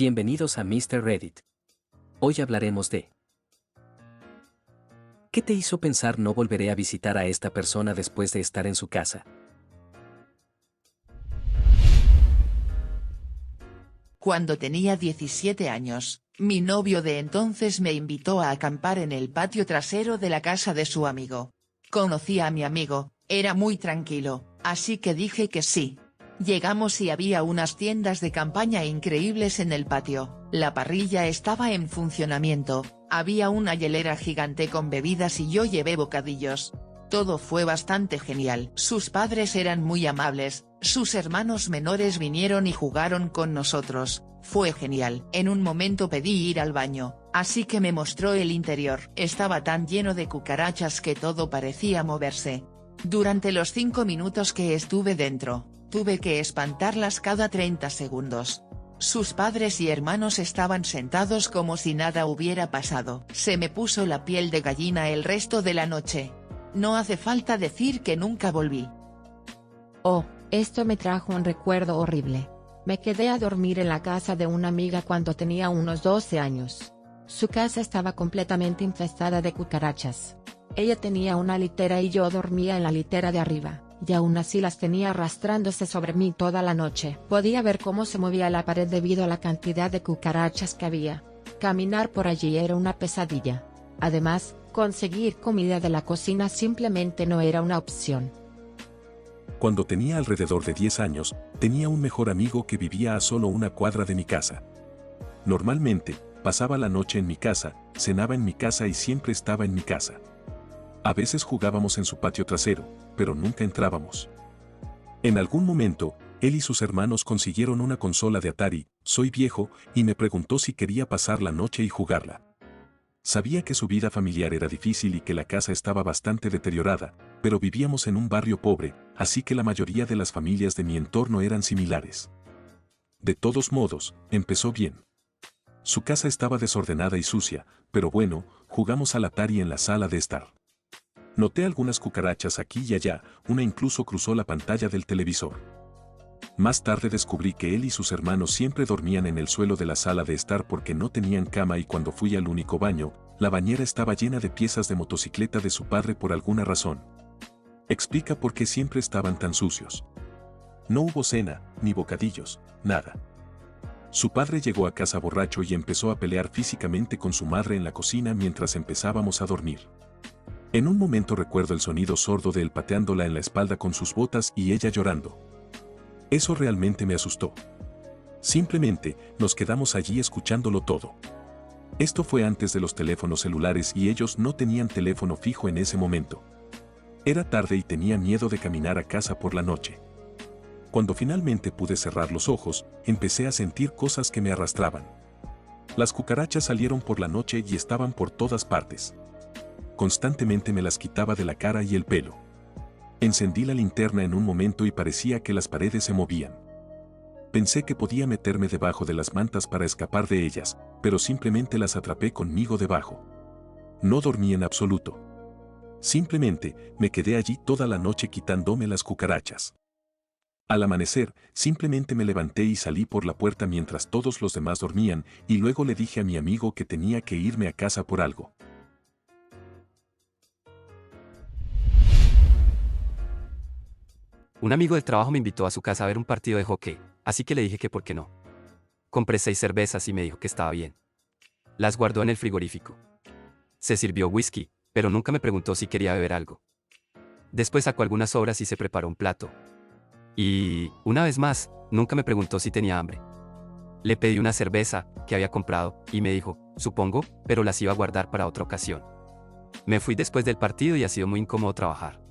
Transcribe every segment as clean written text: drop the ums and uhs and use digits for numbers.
Bienvenidos a Mr. Reddit. Hoy hablaremos de... ¿Qué te hizo pensar no volveré a visitar a esta persona después de estar en su casa? Cuando tenía 17 años, mi novio de entonces me invitó a acampar en el patio trasero de la casa de su amigo. Conocí a mi amigo, era muy tranquilo, así que dije que sí. Llegamos y había unas tiendas de campaña increíbles en el patio, la parrilla estaba en funcionamiento, había una hielera gigante con bebidas y yo llevé bocadillos. Todo fue bastante genial. Sus padres eran muy amables, sus hermanos menores vinieron y jugaron con nosotros, fue genial. En un momento pedí ir al baño, así que me mostró el interior. Estaba tan lleno de cucarachas que todo parecía moverse. Durante los 5 minutos que estuve dentro, tuve que espantarlas cada 30 segundos. Sus padres y hermanos estaban sentados como si nada hubiera pasado. Se me puso la piel de gallina el resto de la noche. No hace falta decir que nunca volví. Oh, esto me trajo un recuerdo horrible. Me quedé a dormir en la casa de una amiga cuando tenía unos 12 años. Su casa estaba completamente infestada de cucarachas. Ella tenía una litera y yo dormía en la litera de arriba, y aún así las tenía arrastrándose sobre mí toda la noche. Podía ver cómo se movía la pared debido a la cantidad de cucarachas que había. Caminar por allí era una pesadilla. Además, conseguir comida de la cocina simplemente no era una opción. Cuando tenía alrededor de 10 años, tenía un mejor amigo que vivía a solo una cuadra de mi casa. Normalmente, pasaba la noche en mi casa, cenaba en mi casa y siempre estaba en mi casa. A veces jugábamos en su patio trasero, pero nunca entrábamos. En algún momento, él y sus hermanos consiguieron una consola de Atari, soy viejo, y me preguntó si quería pasar la noche y jugarla. Sabía que su vida familiar era difícil y que la casa estaba bastante deteriorada, pero vivíamos en un barrio pobre, así que la mayoría de las familias de mi entorno eran similares. De todos modos, empezó bien. Su casa estaba desordenada y sucia, pero bueno, jugamos al Atari en la sala de estar. Noté algunas cucarachas aquí y allá, una incluso cruzó la pantalla del televisor. Más tarde descubrí que él y sus hermanos siempre dormían en el suelo de la sala de estar porque no tenían cama y cuando fui al único baño, la bañera estaba llena de piezas de motocicleta de su padre por alguna razón. Explica por qué siempre estaban tan sucios. No hubo cena, ni bocadillos, nada. Su padre llegó a casa borracho y empezó a pelear físicamente con su madre en la cocina mientras empezábamos a dormir. En un momento recuerdo el sonido sordo de él pateándola en la espalda con sus botas y ella llorando. Eso realmente me asustó. Simplemente, nos quedamos allí escuchándolo todo. Esto fue antes de los teléfonos celulares y ellos no tenían teléfono fijo en ese momento. Era tarde y tenía miedo de caminar a casa por la noche. Cuando finalmente pude cerrar los ojos, empecé a sentir cosas que me arrastraban. Las cucarachas salieron por la noche y estaban por todas partes. Constantemente me las quitaba de la cara y el pelo. Encendí la linterna en un momento y parecía que las paredes se movían. Pensé que podía meterme debajo de las mantas para escapar de ellas, pero simplemente las atrapé conmigo debajo. No dormí en absoluto. Simplemente, me quedé allí toda la noche quitándome las cucarachas. Al amanecer, simplemente me levanté y salí por la puerta mientras todos los demás dormían, y luego le dije a mi amigo que tenía que irme a casa por algo. Un amigo del trabajo me invitó a su casa a ver un partido de hockey, así que le dije que por qué no. Compré 6 cervezas y me dijo que estaba bien. Las guardó en el frigorífico. Se sirvió whisky, pero nunca me preguntó si quería beber algo. Después sacó algunas sobras y se preparó un plato. Y, una vez más, nunca me preguntó si tenía hambre. Le pedí una cerveza, que había comprado, y me dijo, supongo, pero las iba a guardar para otra ocasión. Me fui después del partido y ha sido muy incómodo trabajar.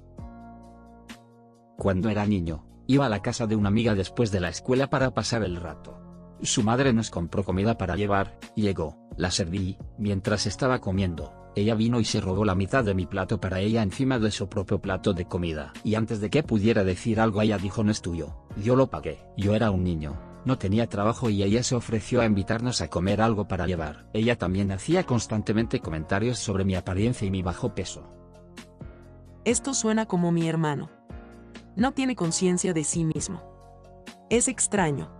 Cuando era niño, iba a la casa de una amiga después de la escuela para pasar el rato. Su madre nos compró comida para llevar, llegó, la serví, mientras estaba comiendo, ella vino y se robó la mitad de mi plato para ella encima de su propio plato de comida. Y antes de que pudiera decir algo ella dijo no es tuyo, yo lo pagué. Yo era un niño, no tenía trabajo y ella se ofreció a invitarnos a comer algo para llevar. Ella también hacía constantemente comentarios sobre mi apariencia y mi bajo peso. Esto suena como mi hermano. No tiene conciencia de sí mismo. Es extraño.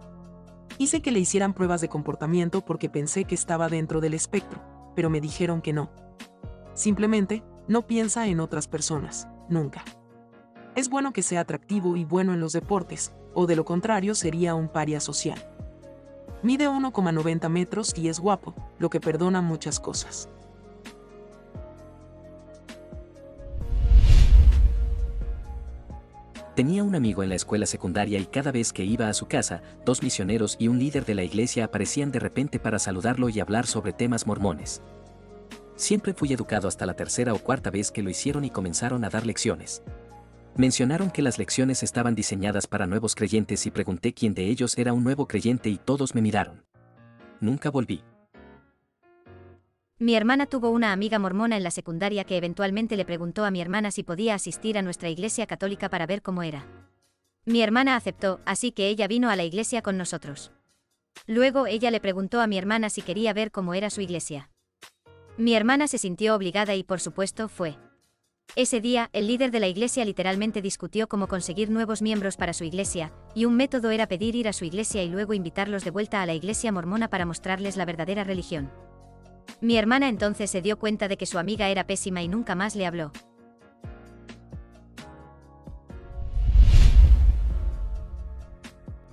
Hice que le hicieran pruebas de comportamiento porque pensé que estaba dentro del espectro, pero me dijeron que no. Simplemente, no piensa en otras personas, nunca. Es bueno que sea atractivo y bueno en los deportes, o de lo contrario sería un paria social. Mide 1,90 metros y es guapo, lo que perdona muchas cosas. Tenía un amigo en la escuela secundaria y cada vez que iba a su casa, 2 misioneros y un líder de la iglesia aparecían de repente para saludarlo y hablar sobre temas mormones. Siempre fui educado hasta la tercera o cuarta vez que lo hicieron y comenzaron a dar lecciones. Mencionaron que las lecciones estaban diseñadas para nuevos creyentes y pregunté quién de ellos era un nuevo creyente y todos me miraron. Nunca volví. Mi hermana tuvo una amiga mormona en la secundaria que eventualmente le preguntó a mi hermana si podía asistir a nuestra iglesia católica para ver cómo era. Mi hermana aceptó, así que ella vino a la iglesia con nosotros. Luego ella le preguntó a mi hermana si quería ver cómo era su iglesia. Mi hermana se sintió obligada y por supuesto fue. Ese día, el líder de la iglesia literalmente discutió cómo conseguir nuevos miembros para su iglesia, y un método era pedir ir a su iglesia y luego invitarlos de vuelta a la iglesia mormona para mostrarles la verdadera religión. Mi hermana entonces se dio cuenta de que su amiga era pésima y nunca más le habló.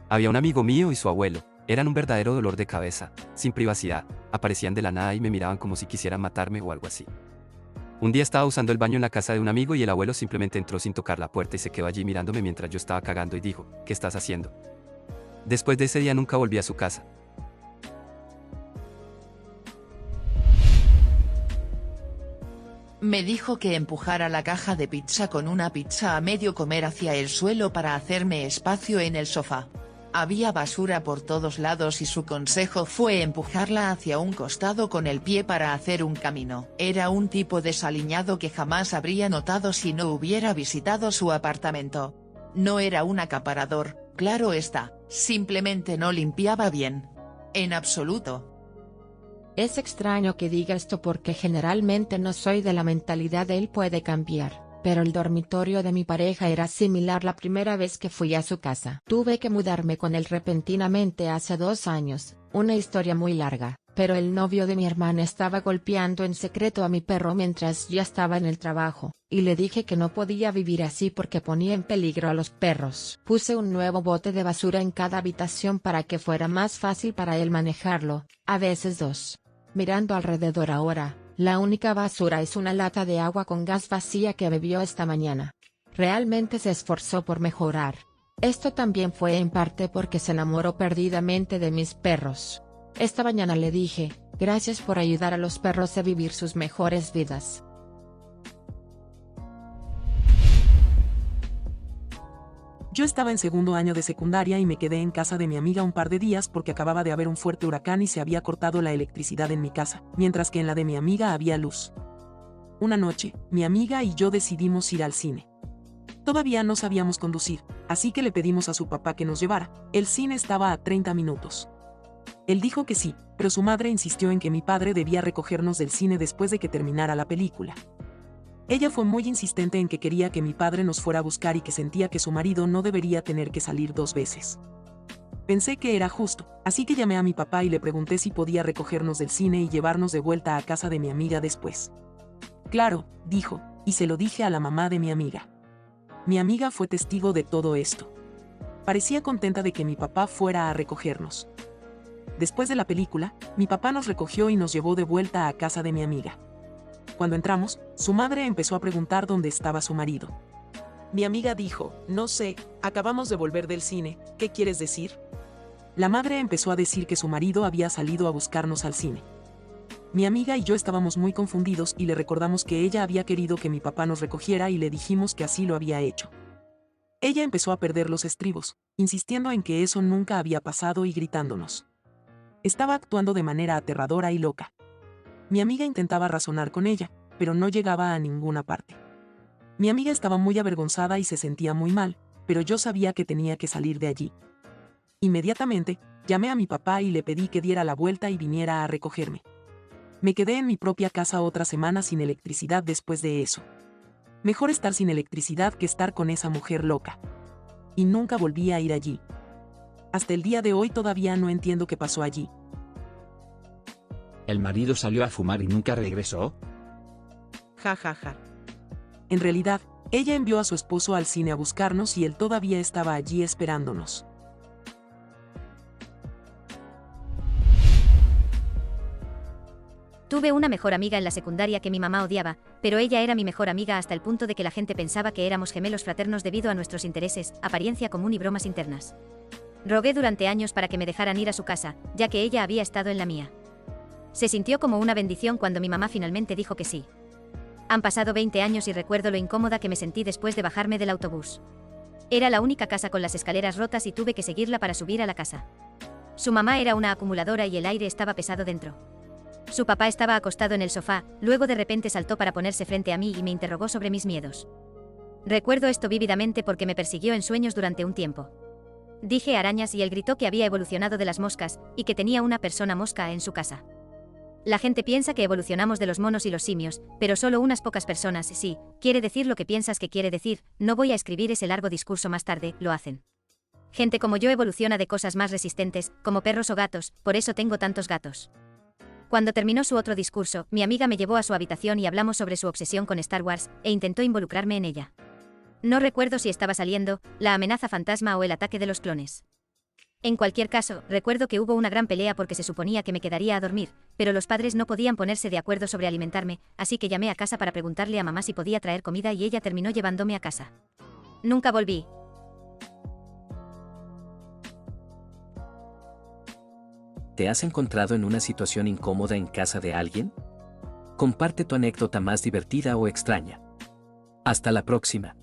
Había un amigo mío y su abuelo. Eran un verdadero dolor de cabeza, sin privacidad. Aparecían de la nada y me miraban como si quisieran matarme o algo así. Un día estaba usando el baño en la casa de un amigo y el abuelo simplemente entró sin tocar la puerta y se quedó allí mirándome mientras yo estaba cagando y dijo, ¿qué estás haciendo? Después de ese día nunca volví a su casa. Me dijo que empujara la caja de pizza con una pizza a medio comer hacia el suelo para hacerme espacio en el sofá. Había basura por todos lados y su consejo fue empujarla hacia un costado con el pie para hacer un camino. Era un tipo desaliñado que jamás habría notado si no hubiera visitado su apartamento. No era un acaparador, claro está, simplemente no limpiaba bien. En absoluto. Es extraño que diga esto porque generalmente no soy de la mentalidad de él puede cambiar, pero el dormitorio de mi pareja era similar la primera vez que fui a su casa. Tuve que mudarme con él repentinamente hace 2 años, una historia muy larga, pero el novio de mi hermana estaba golpeando en secreto a mi perro mientras yo estaba en el trabajo, y le dije que no podía vivir así porque ponía en peligro a los perros. Puse un nuevo bote de basura en cada habitación para que fuera más fácil para él manejarlo, a veces 2. Mirando alrededor ahora, la única basura es una lata de agua con gas vacía que bebió esta mañana. Realmente se esforzó por mejorar. Esto también fue en parte porque se enamoró perdidamente de mis perros. Esta mañana le dije, gracias por ayudar a los perros a vivir sus mejores vidas. Yo estaba en segundo año de secundaria y me quedé en casa de mi amiga un par de días porque acababa de haber un fuerte huracán y se había cortado la electricidad en mi casa, mientras que en la de mi amiga había luz. Una noche, mi amiga y yo decidimos ir al cine. Todavía no sabíamos conducir, así que le pedimos a su papá que nos llevara. El cine estaba a 30 minutos. Él dijo que sí, pero su madre insistió en que mi padre debía recogernos del cine después de que terminara la película. Ella fue muy insistente en que quería que mi padre nos fuera a buscar y que sentía que su marido no debería tener que salir 2 veces. Pensé que era justo, así que llamé a mi papá y le pregunté si podía recogernos del cine y llevarnos de vuelta a casa de mi amiga después. Claro, dijo, y se lo dije a la mamá de mi amiga. Mi amiga fue testigo de todo esto. Parecía contenta de que mi papá fuera a recogernos. Después de la película, mi papá nos recogió y nos llevó de vuelta a casa de mi amiga. Cuando entramos, su madre empezó a preguntar dónde estaba su marido. Mi amiga dijo, no sé, acabamos de volver del cine, ¿qué quieres decir? La madre empezó a decir que su marido había salido a buscarnos al cine. Mi amiga y yo estábamos muy confundidos y le recordamos que ella había querido que mi papá nos recogiera y le dijimos que así lo había hecho. Ella empezó a perder los estribos, insistiendo en que eso nunca había pasado y gritándonos. Estaba actuando de manera aterradora y loca. Mi amiga intentaba razonar con ella, pero no llegaba a ninguna parte. Mi amiga estaba muy avergonzada y se sentía muy mal, pero yo sabía que tenía que salir de allí. Inmediatamente, llamé a mi papá y le pedí que diera la vuelta y viniera a recogerme. Me quedé en mi propia casa otra semana sin electricidad después de eso. Mejor estar sin electricidad que estar con esa mujer loca. Y nunca volví a ir allí. Hasta el día de hoy todavía no entiendo qué pasó allí. ¿El marido salió a fumar y nunca regresó? Ja, ja, ja. En realidad, ella envió a su esposo al cine a buscarnos y él todavía estaba allí esperándonos. Tuve una mejor amiga en la secundaria que mi mamá odiaba, pero ella era mi mejor amiga hasta el punto de que la gente pensaba que éramos gemelos fraternos debido a nuestros intereses, apariencia común y bromas internas. Rogué durante años para que me dejaran ir a su casa, ya que ella había estado en la mía. Se sintió como una bendición cuando mi mamá finalmente dijo que sí. Han pasado 20 años y recuerdo lo incómoda que me sentí después de bajarme del autobús. Era la única casa con las escaleras rotas y tuve que seguirla para subir a la casa. Su mamá era una acumuladora y el aire estaba pesado dentro. Su papá estaba acostado en el sofá, luego de repente saltó para ponerse frente a mí y me interrogó sobre mis miedos. Recuerdo esto vívidamente porque me persiguió en sueños durante un tiempo. Dije arañas y él gritó que había evolucionado de las moscas, y que tenía una persona mosca en su casa. La gente piensa que evolucionamos de los monos y los simios, pero solo unas pocas personas, sí, quiere decir lo que piensas que quiere decir, no voy a escribir ese largo discurso más tarde, lo hacen. Gente como yo evoluciona de cosas más resistentes, como perros o gatos, por eso tengo tantos gatos. Cuando terminó su otro discurso, mi amiga me llevó a su habitación y hablamos sobre su obsesión con Star Wars, e intentó involucrarme en ella. No recuerdo si estaba saliendo, la amenaza fantasma o el ataque de los clones. En cualquier caso, recuerdo que hubo una gran pelea porque se suponía que me quedaría a dormir, pero los padres no podían ponerse de acuerdo sobre alimentarme, así que llamé a casa para preguntarle a mamá si podía traer comida y ella terminó llevándome a casa. Nunca volví. ¿Te has encontrado en una situación incómoda en casa de alguien? Comparte tu anécdota más divertida o extraña. Hasta la próxima.